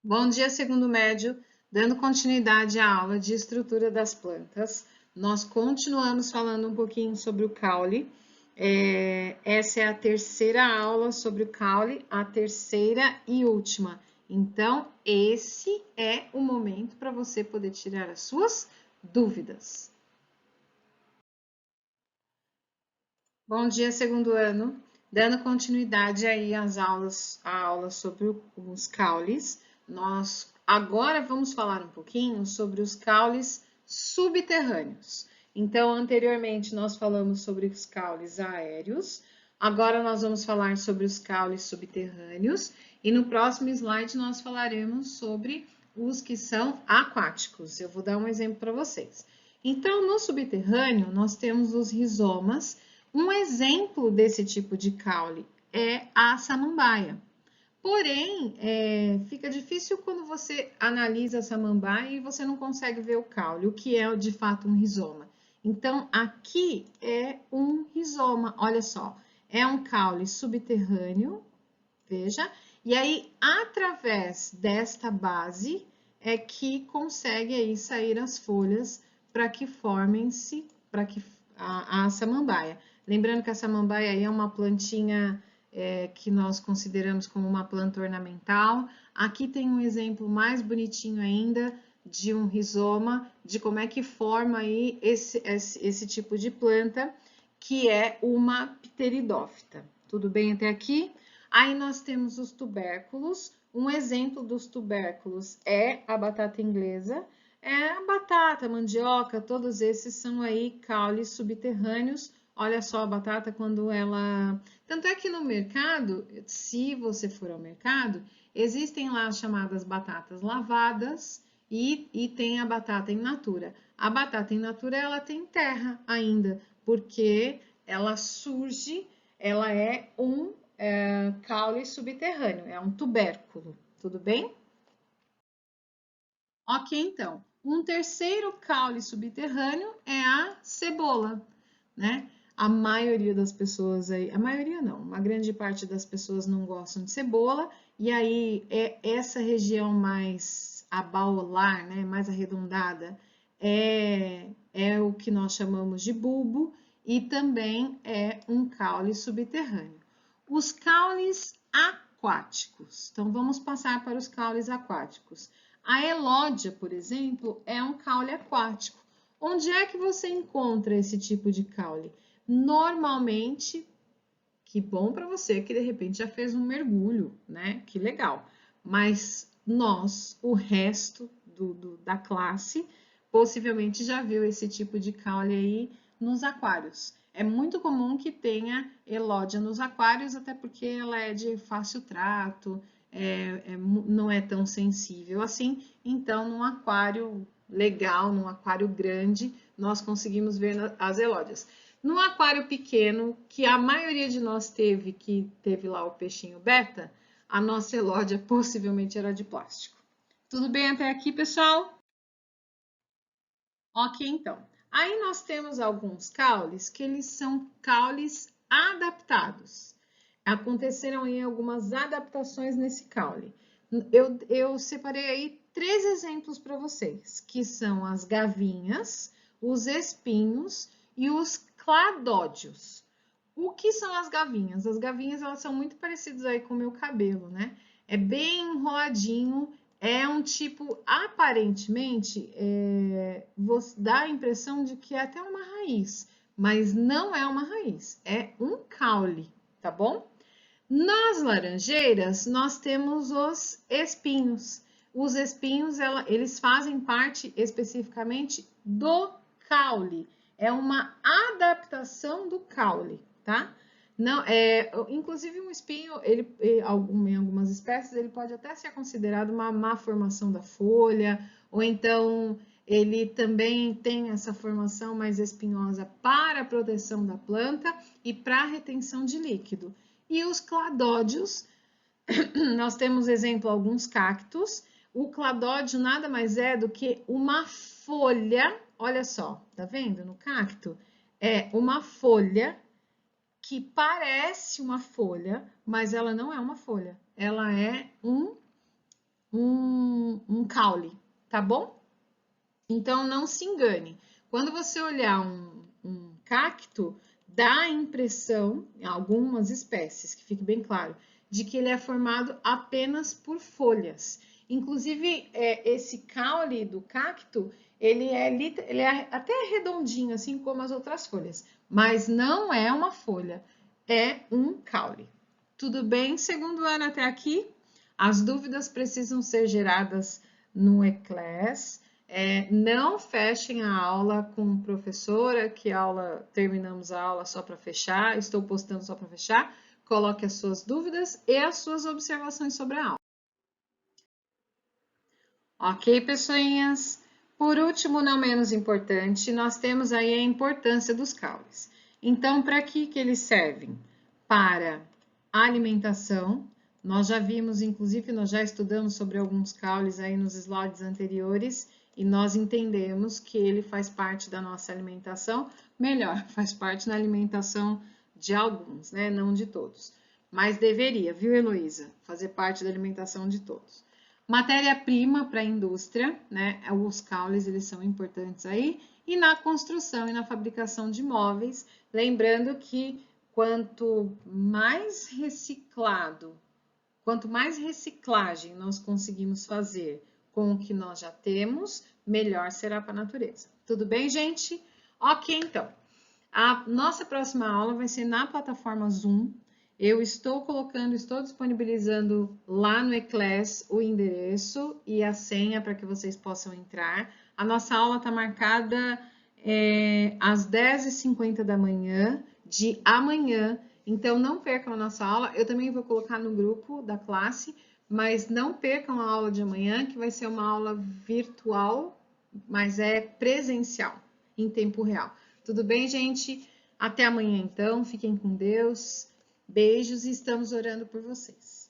Bom dia, segundo médio, dando continuidade à aula de estrutura das plantas. Nós continuamos falando um pouquinho sobre o caule. Essa é a terceira aula sobre o caule, a terceira e última. Então, esse é o momento para você poder tirar as suas dúvidas. Bom dia, segundo ano, dando continuidade aí às aulas, à aula sobre os caules. Nós agora vamos falar um pouquinho sobre os caules subterrâneos. Então, anteriormente nós falamos sobre os caules aéreos, agora nós vamos falar sobre os caules subterrâneos e no próximo slide nós falaremos sobre os que são aquáticos. Eu vou dar um exemplo para vocês. Então, no subterrâneo, nós temos os rizomas. Um exemplo desse tipo de caule é a samambaia. Porém, fica difícil quando você analisa a samambaia e você não consegue ver o caule, o que é de fato um rizoma. Então, aqui é um rizoma, olha só, é um caule subterrâneo, veja, e aí, através desta base, é que consegue aí sair as folhas para que formem-se, para que a samambaia. Lembrando que a samambaia aí é uma plantinha que nós consideramos como uma planta ornamental. Aqui tem um exemplo mais bonitinho ainda de um rizoma, de como é que forma aí esse tipo de planta, que é uma pteridófita. Tudo bem até aqui? Aí nós temos os tubérculos. Um exemplo dos tubérculos é a batata inglesa. A batata, a mandioca, todos esses são aí caules subterrâneos. Olha só a batata quando ela... Tanto é que no mercado, se você for ao mercado, existem lá as chamadas batatas lavadas e tem a batata in natura. A batata in natura, ela tem terra ainda, porque ela surge, ela é um caule subterrâneo, é um tubérculo, tudo bem? Ok, então. Um terceiro caule subterrâneo é a cebola, né? A maioria das pessoas aí, a maioria não, uma grande parte das pessoas não gostam de cebola, e aí é essa região mais abaular, né, mais arredondada, é o que nós chamamos de bulbo, e também é um caule subterrâneo. Os caules aquáticos. Então, vamos passar para os caules aquáticos. A elódia, por exemplo, é um caule aquático. Onde é que você encontra esse tipo de caule? Normalmente, que bom para você que de repente já fez um mergulho, né? Que legal. Mas nós, o resto da classe, possivelmente já viu esse tipo de caule aí nos aquários. É muito comum que tenha elódia nos aquários, até porque ela é de fácil trato, não é tão sensível assim. Então, num aquário legal, num aquário grande, nós conseguimos ver as elódias. No aquário pequeno, que a maioria de nós teve, que teve lá o peixinho beta, a nossa elódia possivelmente era de plástico. Tudo bem até aqui, pessoal? Ok, então. Aí nós temos alguns caules que eles são caules adaptados. Aconteceram aí algumas adaptações nesse caule. Eu separei aí 3 exemplos para vocês, que são as gavinhas, os espinhos e os cladódios. O que são as gavinhas? As gavinhas, elas são muito parecidas aí com o meu cabelo, né? É bem enroladinho, é um tipo, aparentemente, dá a impressão de que é até uma raiz, mas não é uma raiz, é um caule, tá bom? Nas laranjeiras, nós temos os espinhos. Os espinhos, eles fazem parte especificamente do caule. É uma adaptação do caule, tá? Não, inclusive um espinho, em algumas espécies, ele pode até ser considerado uma má formação da folha, ou então ele também tem essa formação mais espinhosa para a proteção da planta e para a retenção de líquido. E os cladódios, nós temos exemplo alguns cactos. O cladódio nada mais é do que uma folha, olha só, tá vendo no cacto? É uma folha que parece uma folha, mas ela não é uma folha. Ela é caule, tá bom? Então, não se engane. Quando você olhar um cacto, dá a impressão, em algumas espécies, que fique bem claro, de que ele é formado apenas por folhas. Inclusive, esse caule do cacto, ele é até redondinho, assim como as outras folhas, mas não é uma folha, é um caule. Tudo bem, segundo ano até aqui? As dúvidas precisam ser geradas no eClass. Não fechem a aula com professora, que aula terminamos a aula só para fechar, estou postando só para fechar. Coloque as suas dúvidas e as suas observações sobre a aula. Ok, pessoinhas? Por último, não menos importante, nós temos aí a importância dos caules. Então, para que eles servem? Para alimentação. Nós já vimos, inclusive, nós já estudamos sobre alguns caules aí nos slides anteriores e nós entendemos que ele faz parte da nossa alimentação, melhor, faz parte da alimentação de alguns, né? Não de todos. Mas deveria, viu, Heloísa? Fazer parte da alimentação de todos. Matéria-prima para a indústria, né? Os caules, eles são importantes aí. E na construção e na fabricação de móveis, lembrando que quanto mais reciclagem nós conseguimos fazer com o que nós já temos, melhor será para a natureza. Tudo bem, gente? Ok, então. A nossa próxima aula vai ser na plataforma Zoom. Eu estou disponibilizando lá no eClass o endereço e a senha para que vocês possam entrar. A nossa aula está marcada às 10h50 da manhã de amanhã, então não percam a nossa aula. Eu também vou colocar no grupo da classe, mas não percam a aula de amanhã, que vai ser uma aula virtual, mas é presencial, em tempo real. Tudo bem, gente? Até amanhã, então. Fiquem com Deus. Beijos e estamos orando por vocês.